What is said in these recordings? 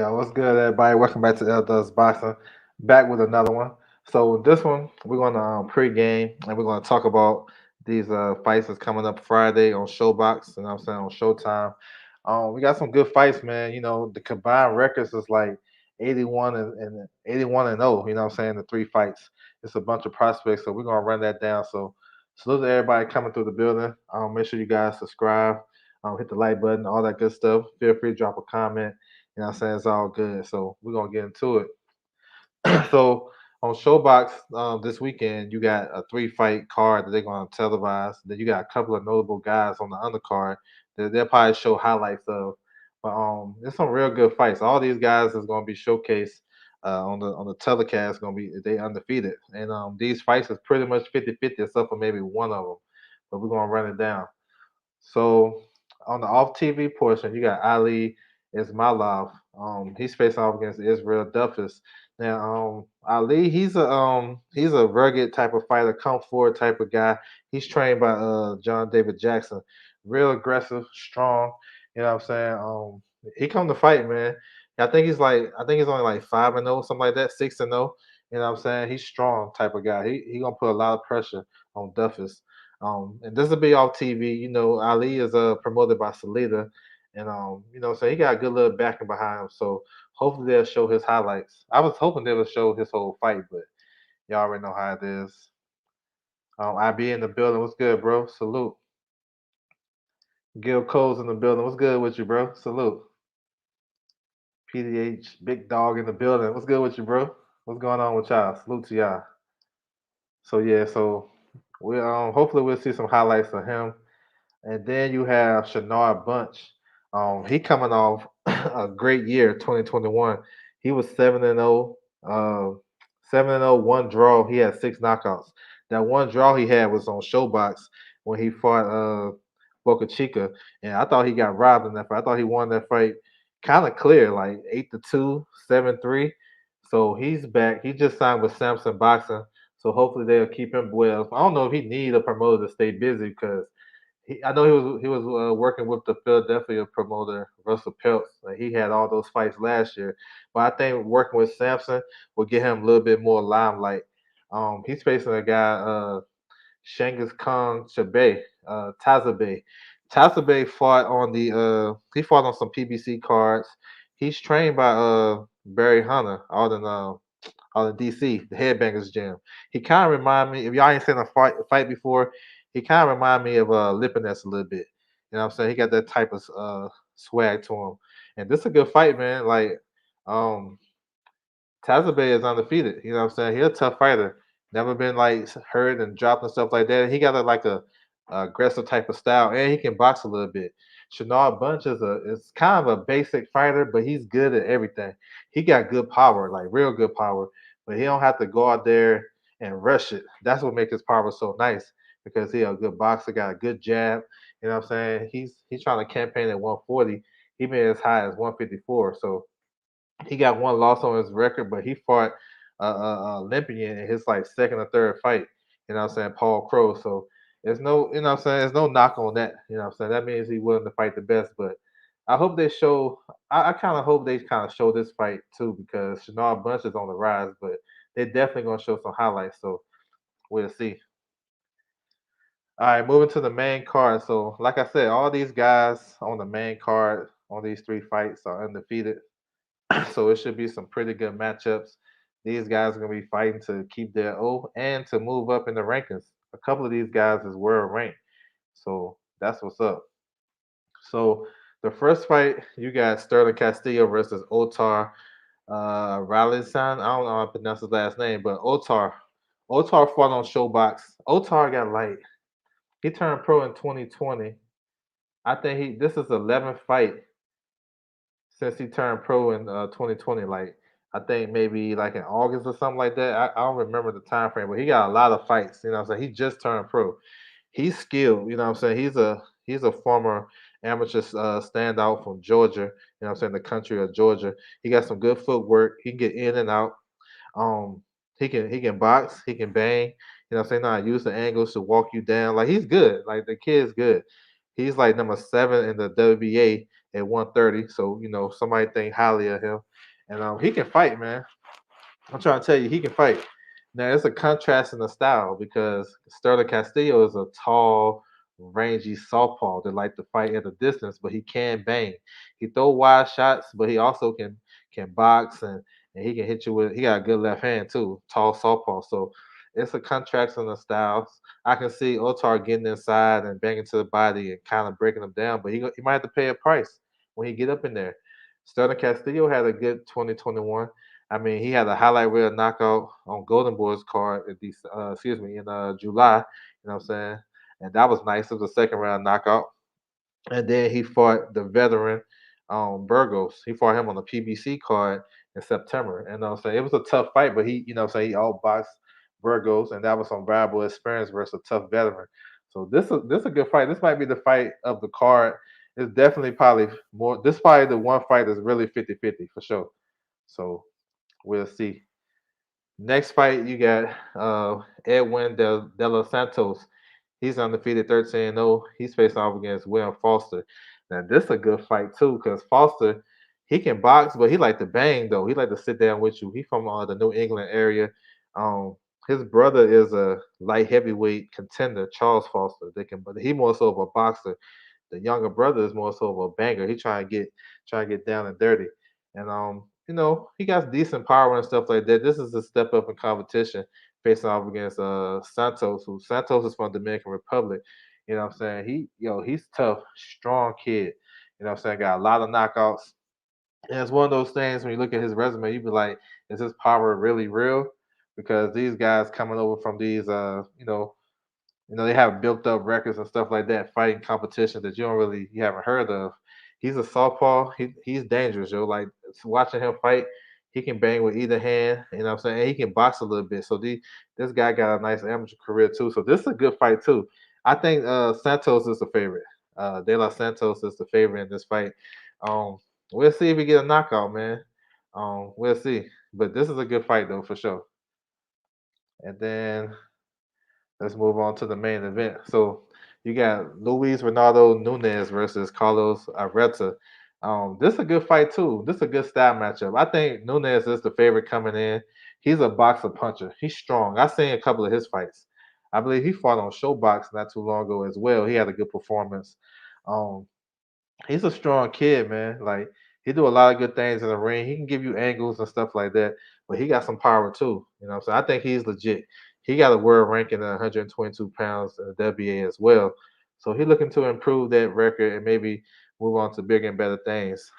Yeah, what's good, everybody? Welcome back to Does Boxing. Back with another one. So this one, we're gonna pregame, and we're gonna talk about these fights that's coming up Friday on Showbox, and I'm saying on Showtime. We got some good fights, man. You know, the combined records is like 81 and 81 and 0. You know what I'm saying? The three fights. It's a bunch of prospects, so we're gonna run that down. So salute to everybody coming through the building. Make sure you guys subscribe, hit the like button, all that good stuff. Feel free to drop a comment. You know what I'm saying? It's all good. So we're gonna get into it. So on Showbox this weekend, you got a three-fight card that they're gonna televise. Then you got a couple of notable guys on the undercard that they'll probably show highlights of. But there's some real good fights. All these guys is gonna be showcased on the telecast. Gonna be they undefeated, and these fights is pretty much 50-50, except for maybe one of them. But we're gonna run it down. So on the off TV portion, you got Ali Ismailov. He's facing off against Israel Duffus. Now, Ali, he's a rugged type of fighter, come forward type of guy. He's trained by John David Jackson. Real aggressive, strong. You know what I'm saying? He come to fight, man. I think he's only like 5-0, something like that, 6-0. You know what I'm saying? He's strong type of guy. He gonna put a lot of pressure on Duffus. And this will be off TV. You know, Ali is promoted by Salida, and so he got a good little backing behind him. So hopefully they'll show his highlights. I was hoping they would show his whole fight, but y'all already know how it is. I be in the building. What's good, bro? Salute. Gil Cole's in the building. What's good with you, bro? Salute. PDH Big Dog in the building. What's good with you, bro? What's going on with y'all? Salute to y'all. So yeah, so we hopefully we'll see some highlights of him. And then you have Shannar Bunch. He coming off a great year, 2021. He was 7-0, 7-0, one draw. He had six knockouts. That one draw he had was on Showbox when he fought Boca Chica, and I thought he got robbed in that fight. I thought he won that fight kind of clear, like 8-2, 7-3. So he's back. He just signed with Samson Boxing. So hopefully they'll keep him well. I don't know if he need a promoter to stay busy because I know he was working with the Philadelphia promoter Russell Peltz. Like, he had all those fights last year, but I think working with Sampson will get him a little bit more limelight. He's facing a guy, Shangus Kong Chabe, Tazabe. Tazabe fought on the he fought on some PBC cards. He's trained by Barry Hunter out in DC, the Headbangers Gym. He kind of remind me, if y'all ain't seen a fight before, he kind of remind me of Lipinets a little bit. You know what I'm saying? He got that type of swag to him. And this is a good fight, man. Like, um, Tazabe is undefeated. You know what I'm saying? He's a tough fighter. Never been like hurt and dropped and stuff like that. He got a aggressive type of style, and he can box a little bit. Shanard Bunch is kind of a basic fighter, but he's good at everything. He got good power, like real good power, but he don't have to go out there and rush it. That's what makes his power so nice because he a good boxer, got a good jab. You know what I'm saying? He's trying to campaign at 140. He made as high as 154. So he got one loss on his record, but he fought Olympian in his like second or third fight. You know what I'm saying? Paul Crow. So there's no, you know what I'm saying? There's no knock on that. You know what I'm saying? That means he's willing to fight the best. But I hope they show. I kind of hope they kind of show this fight too because Shannar Bunch is on the rise, but they're definitely gonna show some highlights. So we'll see. All right, moving to the main card. So, like I said, all these guys on the main card on these three fights are undefeated. So it should be some pretty good matchups. These guys are gonna be fighting to keep their O and to move up in the rankings. A couple of these guys is world ranked, so that's what's up. So the first fight you got Sterling Castillo versus Otar Ralisan. I don't know how to pronounce his last name, but Otar fought on Showbox. Otar got like he turned pro in 2020. I think he this is 11th fight since he turned pro in 2020. Like I think maybe like in August or something like that. I don't remember the time frame, but he got a lot of fights. You know what I'm saying? He just turned pro. He's skilled. You know what I'm saying? He's a former amateur standout from Georgia. You know what I'm saying? The country of Georgia. He got some good footwork. He can get in and out. Um, he can box. He can bang. You know what I'm saying? Now use the angles to walk you down. Like he's good. Like the kid's good. He's like number 7 in the WBA at 130. So somebody think highly of him, and he can fight, man. I'm trying to tell you, he can fight. Now, it's a contrast in the style because Sterling Castillo is a tall, rangy southpaw that like to fight at a distance, but he can bang. He throw wide shots, but he also can box and he can hit you with. He got a good left hand too, tall southpaw. So it's a contrast in the styles. I can see Otar getting inside and banging to the body and kind of breaking him down, but he might have to pay a price when he get up in there. Sterling Castillo had a good 2021. I mean, he had a highlight reel knockout on Golden Boy's card in July. You know what I'm saying? And that was nice. It was a second round knockout. And then he fought the veteran Burgos. He fought him on the PBC card in September. And I'm saying it was a tough fight, but he outboxed Burgos, and that was some valuable experience versus a tough veteran. So this a good fight. This might be the fight of the card. It's definitely probably more. This probably the one fight that's really 50-50 for sure. So we'll see. Next fight, you got Edwin De Los Santos. He's undefeated 13-0. He's facing off against William Foster. Now, this is a good fight, too, because Foster, he can box, but he like to bang, though. He like to sit down with you. He from the New England area. Um, his brother is a light heavyweight contender, Charles Foster. But he more so of a boxer. The younger brother is more so of a banger. He trying to get down and dirty. And he got decent power and stuff like that. This is a step up in competition facing off against Santos, who Santos is from Dominican Republic. You know what I'm saying? He's tough, strong kid. You know what I'm saying? Got a lot of knockouts. And it's one of those things when you look at his resume, you be like, is his power really real? Because these guys coming over from these they have built up records and stuff like that, fighting competition that you haven't heard of. He's a southpaw. He's dangerous, yo. Like watching him fight, he can bang with either hand. You know what I'm saying? And he can box a little bit. So this guy got a nice amateur career too. So this is a good fight too. I think Santos is the favorite. De La Santos is the favorite in this fight. Um, we'll see if we get a knockout, man. We'll see. But this is a good fight though for sure. And then let's move on to the main event. So you got Luis Ronaldo Nunez versus Carlos Areta. This is a good fight too. This is a good style matchup. I think Nunez is the favorite coming in. He's a boxer puncher. He's strong. I've seen a couple of his fights. I believe he fought on Shobox not too long ago as well. He had a good performance. Um, he's a strong kid, man. Like he do a lot of good things in the ring. He can give you angles and stuff like that, but he got some power too. You know what I'm saying? I think he's legit. He got a world ranking at 122 pounds in the WA as well. So he's looking to improve that record and maybe move on to bigger and better things.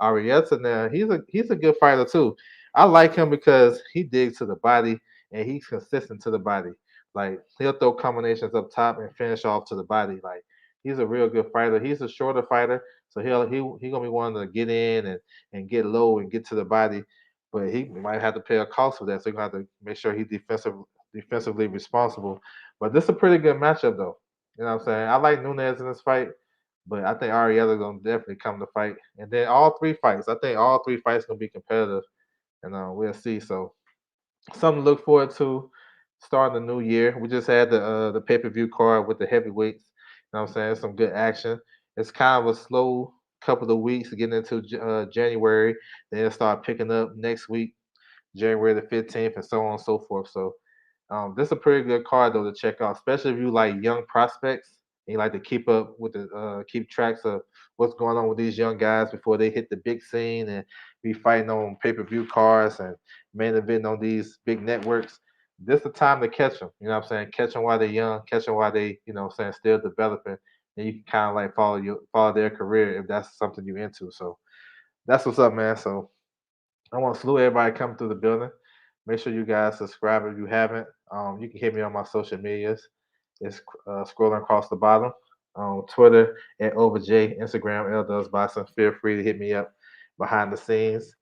Arietta now, he's a good fighter too. I like him because he digs to the body and he's consistent to the body. Like he'll throw combinations up top and finish off to the body. Like he's a real good fighter. He's a shorter fighter, so he gonna be wanting to get in and get low and get to the body, but he might have to pay a cost for that. So you're gonna have to make sure he's defensively responsible. But this is a pretty good matchup though. You know what I'm saying? I like Nunez in this fight, but I think Ariella gonna definitely come to fight. And then all three fights, I think all three fights gonna be competitive, and we'll see. So something to look forward to starting the new year. We just had the pay-per-view card with the heavyweights. You know what I'm saying? Some good action. It's kind of a slow couple of weeks getting into January. Then it'll start picking up next week, January the 15th, and so on and so forth. So this is a pretty good card though to check out, especially if you like young prospects and you like to keep tracks of what's going on with these young guys before they hit the big scene and be fighting on pay-per-view cards and main event on these big networks. This is the time to catch them. You know what I'm saying? Catch them while they're young, catch them while they, what I'm saying, still developing. And you can kind of like follow their career if that's something you're into. So that's what's up, man. So I want to salute everybody coming through the building. Make sure you guys subscribe if you haven't. You can hit me on my social medias. It's scrolling across the bottom. Twitter at OverJ, Instagram L Does Boxing. Feel free to hit me up behind the scenes.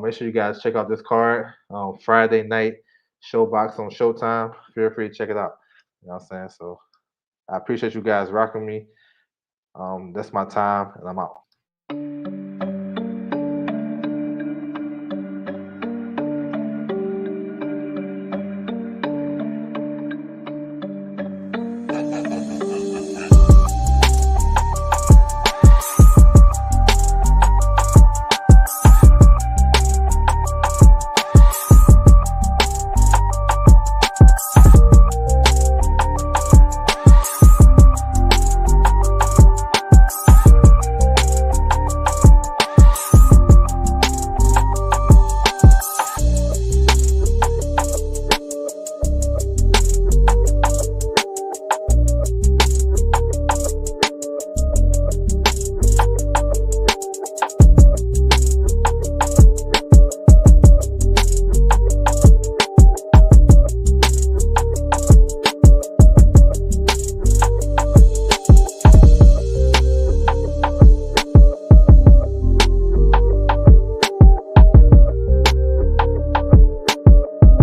Make sure you guys check out this card. Friday night Showbox on Showtime. Feel free to check it out. You know what I'm saying? So I appreciate you guys rocking me. That's my time, and I'm out.